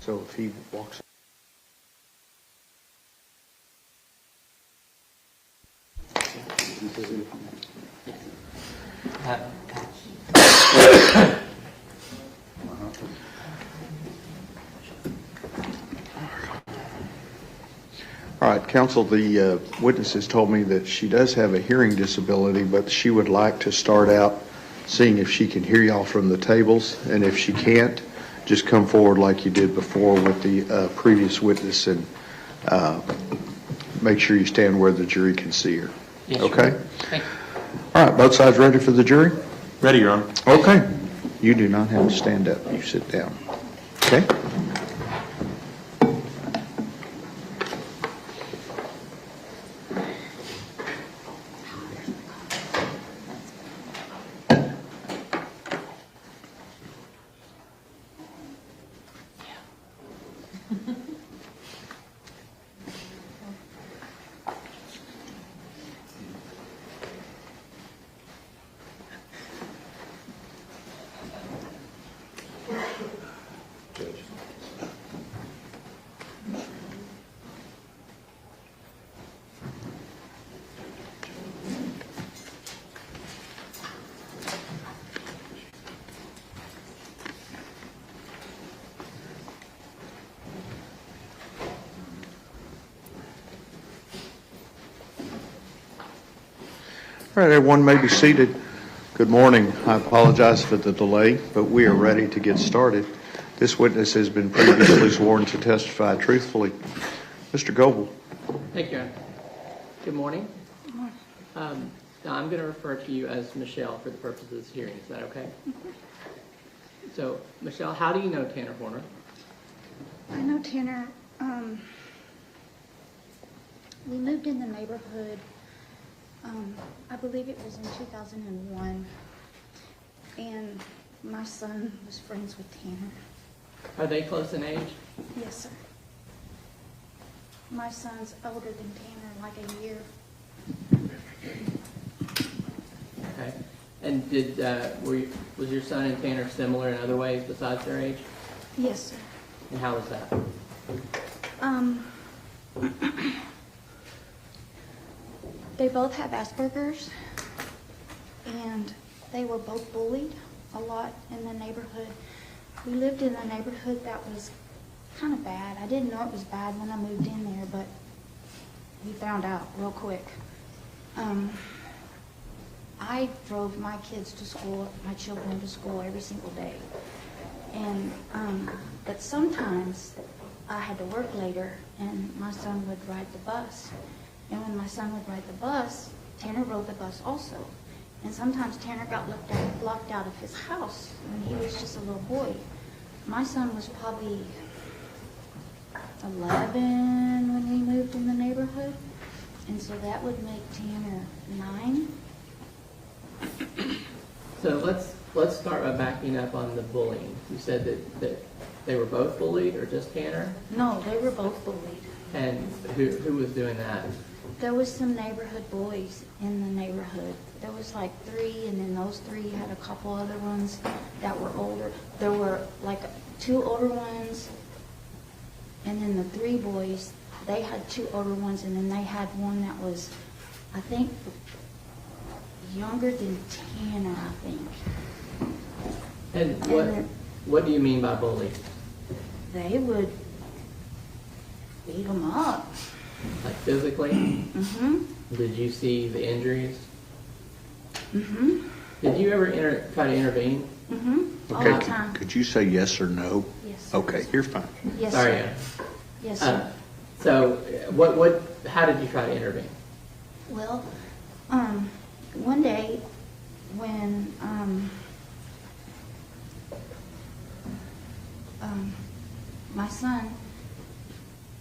So if he walks. All right, counsel, the witness has told me that she does have a hearing disability, but she would like to start out seeing if she can hear y'all from the tables, and if she can't, just come forward like you did before with the previous witness and make sure you stand where the jury can see her. Yes, okay? Thank you. All right, both sides ready for the jury? Ready, Your Honor. Okay. You do not have to stand up. You sit down. Okay? All right, everyone may be seated. Good morning. I apologize for the delay, but we are ready to get started. This witness has been previously sworn to testify truthfully. Mr. Goebel. Thank you, Your Honor. Good morning. Now I'm going to refer to you as Michelle for the purpose of this hearing. Is that okay? So, Michelle, how do you know Tanner Horner? I know Tanner. We moved in the neighborhood, I believe it was in 2001, and my son was friends with Tanner. Are they close in age? Yes, sir. My son's older than Tanner, like a year. Okay. And was your son and Tanner similar in other ways besides their age? Yes, sir. And how was that? They both have Asperger's, and they were both bullied a lot in the neighborhood. We lived in a neighborhood that was kind of bad. I didn't know it was bad when I moved in there, but we found out real quick. I drove my kids to school, my children to school every single day. And, but sometimes I had to work later, and my son would ride the bus. And when my son would ride the bus, Tanner rode the bus also. And sometimes Tanner got locked out of his house when he was just a little boy. My son was probably 11 when we moved in the neighborhood. And so that would make Tanner 9. So let's start by backing up on the bullying. You said that they were both bullied, or just Tanner? No, they were both bullied. And who was doing that? There was some neighborhood boys in the neighborhood. There was like 3, and then those 3 had a couple other ones that were older. There were like 2 older ones, and then the 3 boys, they had 2 older ones, and then they had one that was, I think, younger than Tanner, I think. And what do you mean by bully? They would beat them up. Like physically? Mm-hmm. Did you see the injuries? Mm-hmm. Did you ever try to intervene? Mm-hmm. All Okay, the time. could you say yes or no? Yes. Okay, you're fine. Yes, Sorry. sir. Yes, sir. So, how did you try to intervene? Well, one day when my son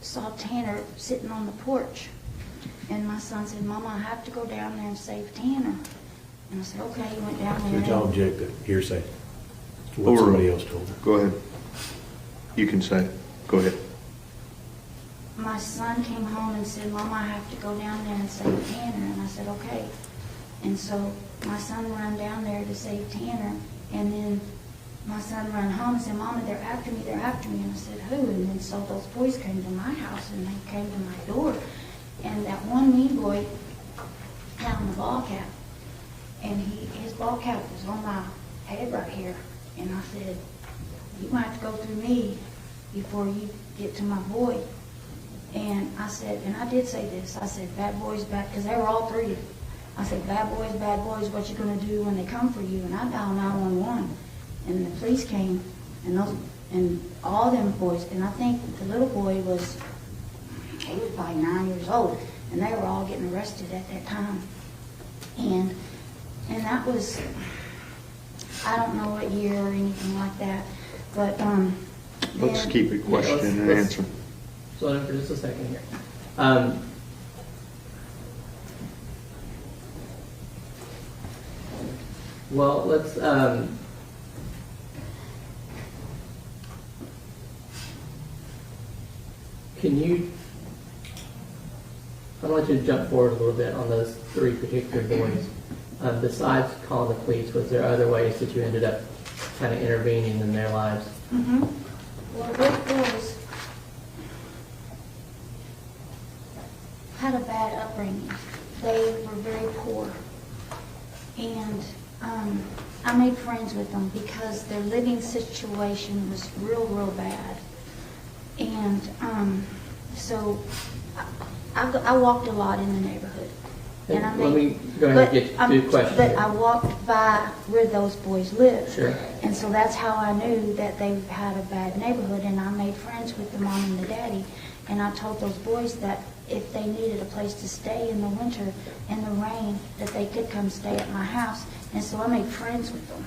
saw Tanner sitting on the porch, and my son said, "Mama, I have to go down there and save Tanner." And I said, "Okay." He went down there. Would y'all object to hearsay? What somebody else told her. Go ahead. You can say it. Go ahead. My son came home and said, "Mama, I have to go down there and save Tanner." And I said, "Okay." And so my son ran down there to save Tanner, and then my son ran home and said, Mama, they're after me, they're after me. And I said, who? And then so those boys came to my house and they came to my door. And that one mean boy had on the ball cap. And his ball cap was on my head right here. And I said, you might have to go through me before you get to my boy. And I said, and I did say this, I said, bad boys, bad, because they were all three. I said, bad boys, what you going to do when they come for you? And I dialed 911. And the police came, and all them boys, and I think the little boy he was probably 9 years old, and they were all getting arrested at that time. And that was, I don't know what year or anything like that, but Let's then- keep it question and answer. Slow down for just a second here. Well, let's, can you, I want you to jump forward a little bit on those three particular boys. Besides calling the police, was there other ways that you ended up kind of intervening in their lives? Mm-hmm. Well, those boys had a bad upbringing. They were very poor. And I made friends with them because their living situation was real, real bad. And so I walked a lot in the neighborhood. And I Let me go ahead and get to the question. But I walked by where those boys lived. Sure. And so that's how I knew that they had a bad neighborhood, and I made friends with the mom and the daddy. And I told those boys that if they needed a place to stay in the winter, in the rain, that they could come stay at my house. And so I made friends with them.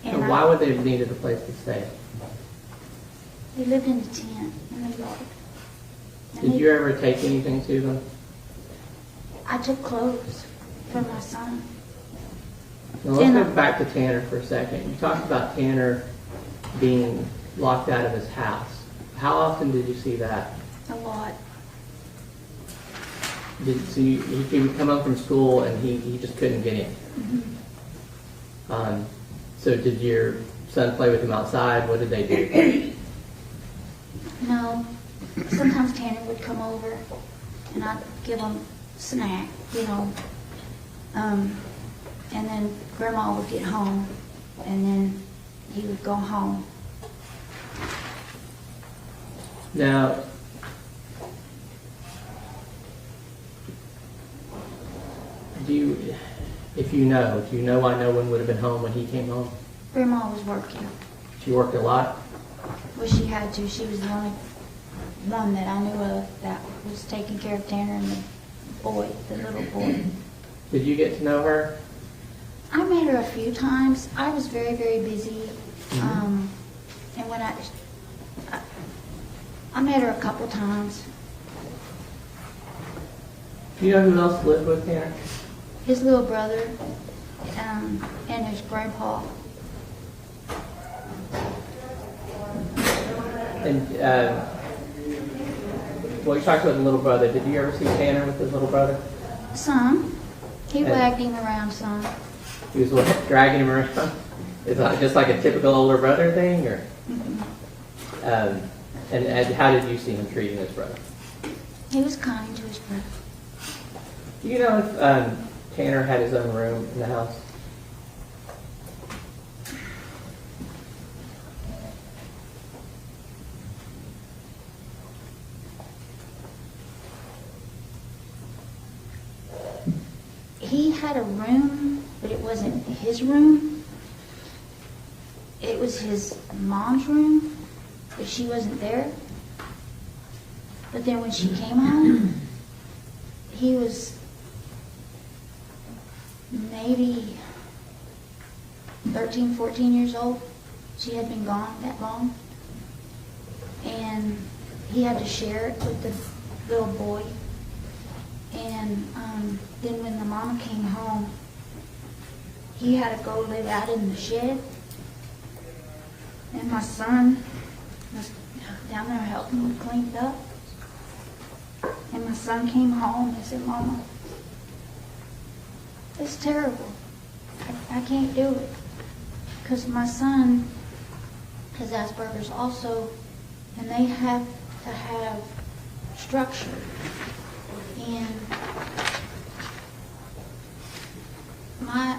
And why would they have needed a place to stay? They lived in a tent in the yard. And Did you ever take anything to them? I took clothes for my son. Now let's go back to Tanner for a second. You talked about Tanner being locked out of his house. How often did you see that? A lot. So he would come home from school and he just couldn't get in. Mm-hmm. So did your son play with him outside? What did they do? No. Sometimes Tanner would come over and I'd give him snack, and then Grandma would get home, and then he would go home. Now, do you know why no one would have been home when he came home? Grandma was working. She worked a lot? Well, she had to. She was the only one that I knew of that was taking care of Tanner and the little boy. Did you get to know her? I met her a few times. I was very, very busy. And when I met her a couple times. Do you know who else lived with Tanner? His little brother and his grandpa. And, well, you talked about the little brother. Did you ever see Tanner with his little brother? Some. He And- wagged him around some. He was what, dragging him around? Is that just like a typical older brother thing, or? And how did you see him treating his brother? He was kind to his brother. Do you know if Tanner had his own room in the house? He had a room, but it wasn't his room. It was his mom's room, but she wasn't there. But then when she came home, he was maybe 13, 14 years old. She had been gone that long. And he had to share it with the little boy. And then when the mama came home, he had to go live out in the shed. And my son was down there helping him clean it up. And my son came home and said, Mama, it's terrible. I can't do it. Because my son has Asperger's also, and they have to have structure. And my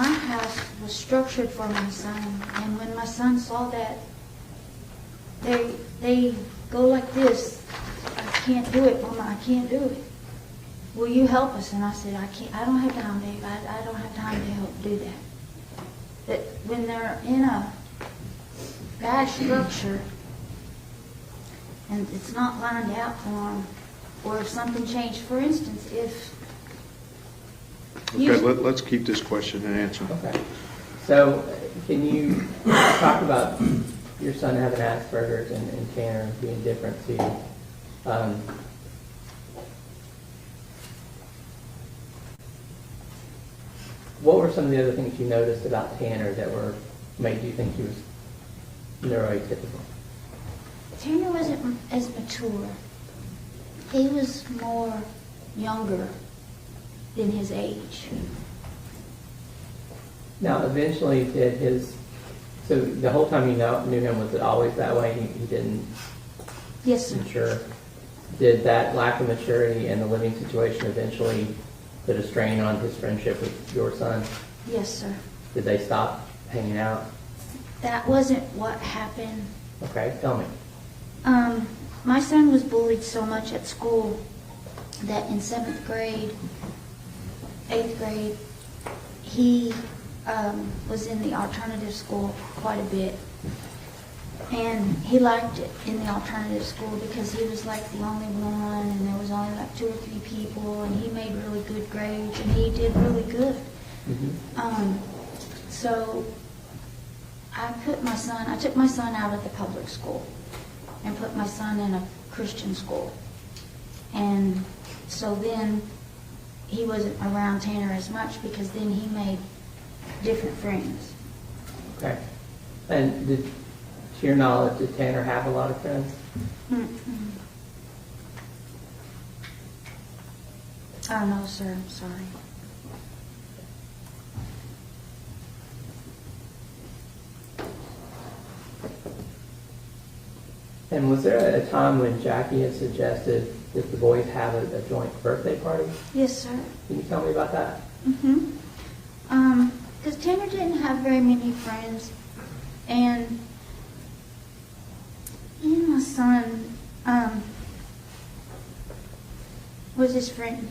house was structured for my son, and when my son saw that, they go like this. I can't do it, Mama, I can't do it. Will you help us? And I said, I can't. I don't have time, Dave. I don't have time to help do that. But when they're in a bad structure and it's not lined out for them, or if something changed, for instance, if Okay, let's keep this question and answer. Okay. So can you talk about your son having Asperger's and Tanner being different to you? What were some of the other things you noticed about Tanner that made you think he was neuroatypical? Tanner wasn't as mature. He was more younger than his age. Now, eventually, so the whole time you knew him, was it always that way? He didn't Yes, sir. mature? Did that lack of maturity and the living situation eventually put a strain on his friendship with your son? Yes, sir. Did they stop hanging out? That wasn't what happened. Okay, tell me. My son was bullied so much at school that in 7th grade, 8th grade, he was in the alternative school quite a bit. And he liked it in the alternative school because he was like the only one, and there was only like 2 or 3 people, and he made really good grades, and he did really good. Mm-hmm. So I took my son out of the public school and put my son in a Christian school. And so then he wasn't around Tanner as much because then he made different friends. Okay. And to your knowledge, did Tanner have a lot of friends? Mm-mm. Oh, no, sir, I'm sorry. And was there a time when Jackie had suggested that the boys have a joint birthday party? Yes, sir. Can you tell me about that? Mm-hmm. Because Tanner didn't have very many friends, and my son was his friend.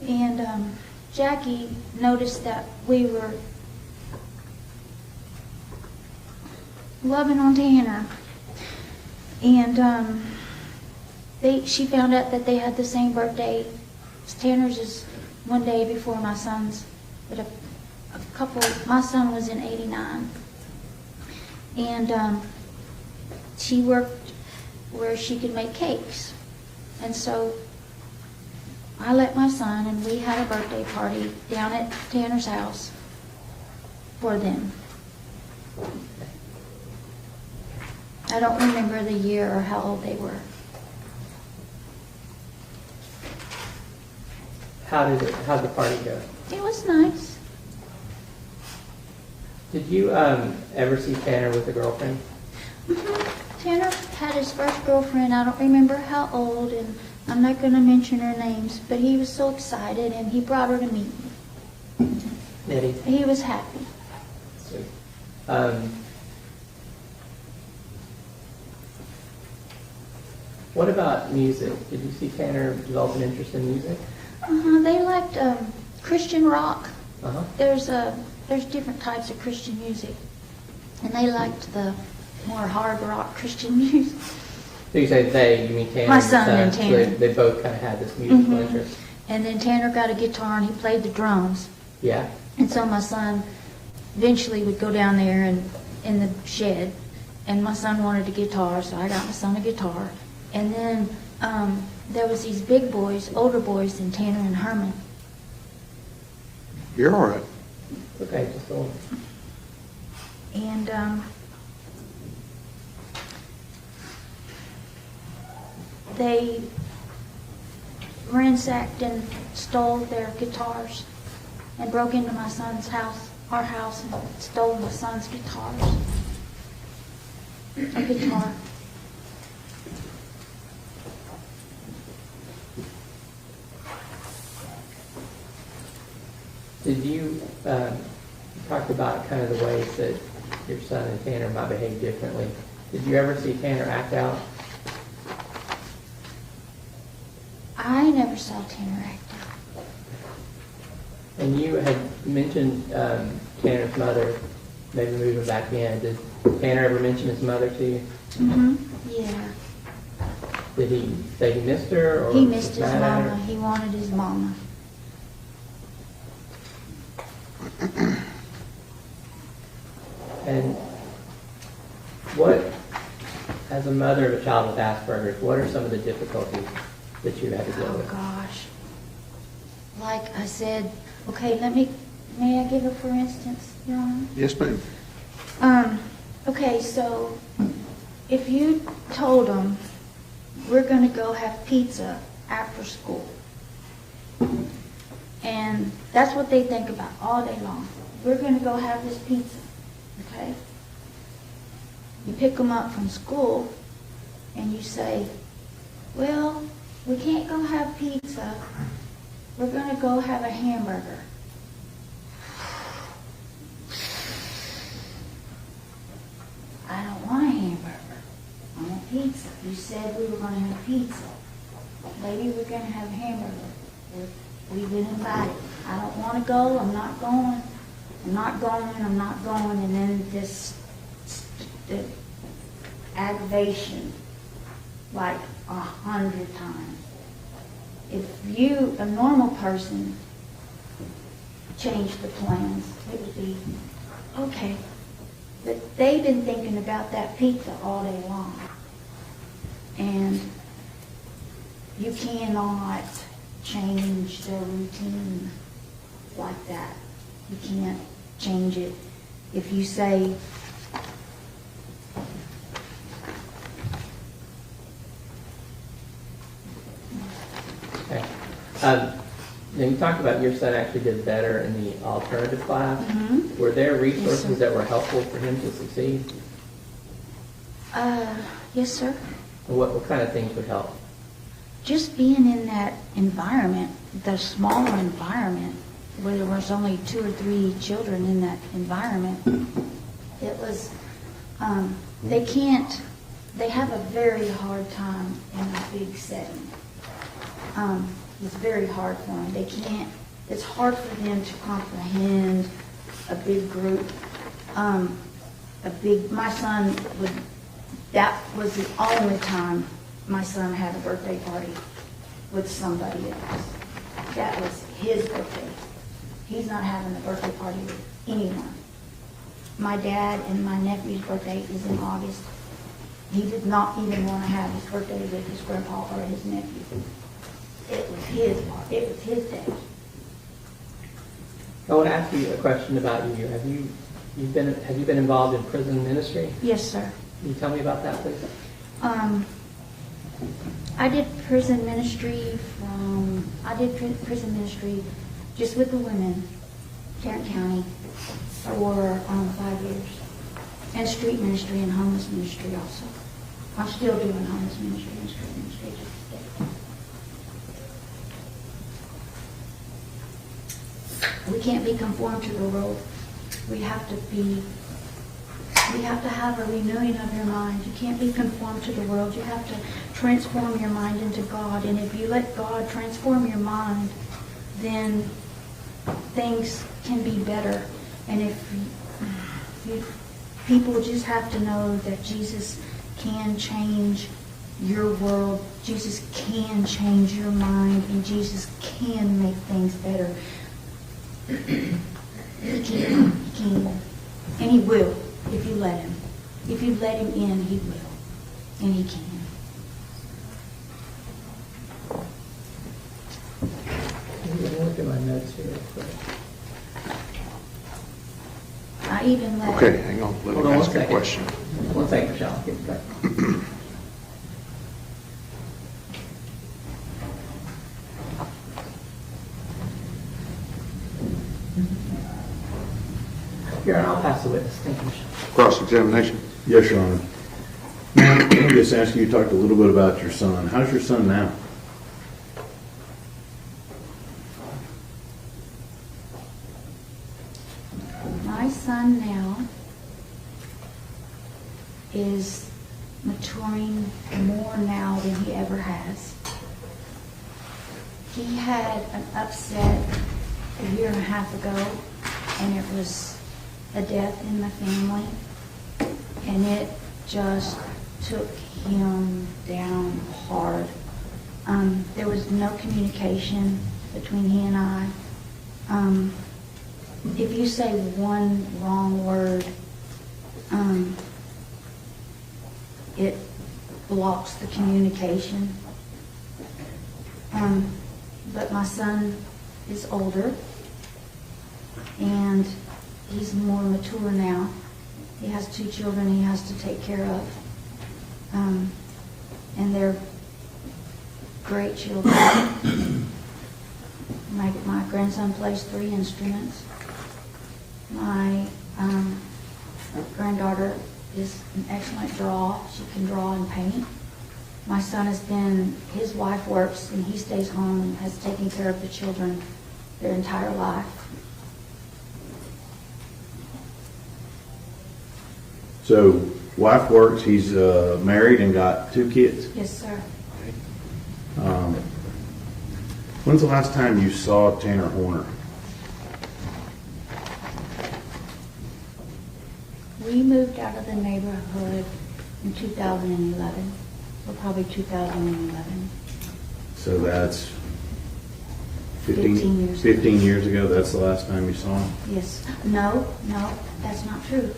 And Jackie noticed that we were loving on Tanner, and she found out that they had the same birthday. Tanner's is one day before my son's, but my son was in 89. And she worked where she could make cakes. And so I let my son, and we had a birthday party down at Tanner's house for them. I don't remember the year or how old they were. How'd the party go? It was nice. Did you ever see Tanner with a girlfriend? Mm-hmm. Tanner had his first girlfriend. I don't remember how old, and I'm not going to mention her names, but he was so excited, and he brought her to meet me. Nettie? He was happy. Sweet. What about music? Did you see Tanner develop an interest in music? They liked Christian rock. Uh-huh. There's different types of Christian music, and they liked the more hard rock Christian music. So you say they, you mean Tanner? My son and So Tanner. they both kind of had this musical Mhm. interest. And then Tanner got a guitar, and he played the drums. Yeah. And so my son eventually would go down there and in the shed, and my son wanted a guitar, so I got my son a guitar. And then there was these big boys, older boys than Tanner and Herman. You're all right. Okay, just a little. And they ransacked and stole their guitars and broke into my son's house, our house, and stole my son's guitars. A guitar. Did you talk about kind of the ways that your son and Tanner might behave differently? Did you ever see Tanner act out? I never saw Tanner act out. And you had mentioned Tanner's mother maybe moving back in. Did Tanner ever mention his mother to you? Mm-hmm. Yeah. Did he say he missed her? Or He missed was his mad at her? mama. He wanted his mama. And what, as a mother of a child with Asperger's, what are some of the difficulties that you had to deal Oh, with? gosh. Like I said, okay, may I give a for instance, Your Honor? Yes, ma'am. Okay, so if you told them, we're going to go have pizza after school, and that's what they think about all day long. We're going to go have this pizza, okay? You pick them up from school, and you say, well, we can't go have pizza. We're going to go have a hamburger. I don't want a hamburger. I want pizza. You said we were going to have pizza. Maybe we're going to have hamburger. We've been invited. I don't want to go. I'm not going. I'm not going. I'm not going. And then this the aggravation, like 100 times. If you, a normal person, changed the plans, it would be okay. But they've been thinking about that pizza all day long. And you cannot change their routine like that. You can't change it. If you say, Okay. Now you talked about your son actually did better in the alternative class. Mhm. Were there resources Yes, sir. that were helpful for him to succeed? yes, sir. What kind of things would help? Just being in that environment, the smaller environment, where there was only 2 or 3 children in that environment, it was, they have a very hard time in a big setting. It's very hard for them. It's hard for them to comprehend a big group. My son that was the only time my son had a birthday party with somebody else. That was his birthday. He's not having a birthday party with anyone. My dad and my nephew's birthday is in August. He did not even want to have his birthday with his grandpa or his nephew. It was his party. It was his day. I want to ask you a question about you. Have you been involved in prison ministry? Yes, sir. Can you tell me about that, please? I did prison ministry just with the women, Tarrant County, for 5 years. And street ministry and homeless ministry also. I'm still doing homeless ministry and street ministry. We can't be conformed to the world. We have to have a renewing of your mind. You can't be conformed to the world. You have to transform your mind into God. And if you let God transform your mind, then things can be better. And people just have to know that Jesus can change your world. Jesus can change your mind. And Jesus can make things better. He can. And he will, if you let him. If you let him in, he will. And he can. Let me look at my notes here real quick. I even let Okay, hang on, let Hold me on ask one a second. question. One second, Michelle. I'll get it back. Here, I'll pass the witness. Thank you, Michelle. Cross-examination. Yes, Your Honor. me just ask you, you talked a little bit about your son. How's your son now? My son now is maturing more now than he ever has. He had an upset a year and a half ago, and it was a death in the family, and it just took him down hard. There was no communication between he and I. If you say one wrong word, it blocks the communication. But my son is older, and he's more mature now. He has 2 children he has to take care of, and they're great children. My grandson plays 3 instruments. My granddaughter is an excellent drawer. She can draw and paint. My son his wife works and he stays home and has taken care of the children their entire life. So, wife works, he's married and got 2 kids. Yes, sir. When's the last time you saw Tanner Horner? We moved out of the neighborhood in 2011, or probably 2011. So that's 15 years. 15 years ago, that's the last time you saw him? Yes. No, that's not true.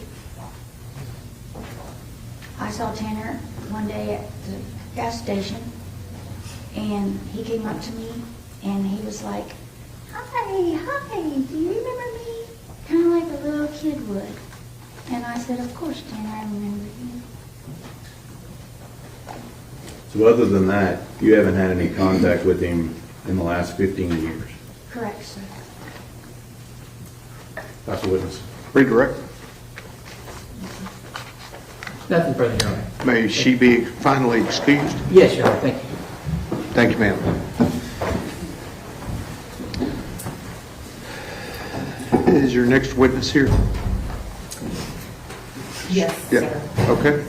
I saw Tanner one day at the gas station, and he came up to me, and he was like, hi, do you remember me? Kind of like a little kid would. And I said, of course, Tanner, I remember you. So other than that, you haven't had any contact with him in the last 15 years? Correct, sir. That's a witness. Redirect. Nothing further, Your Honor. May she be finally excused? Yes, Your Honor, thank you. Thank you, ma'am. Is your next witness here? Yes, Yeah. sir. Okay.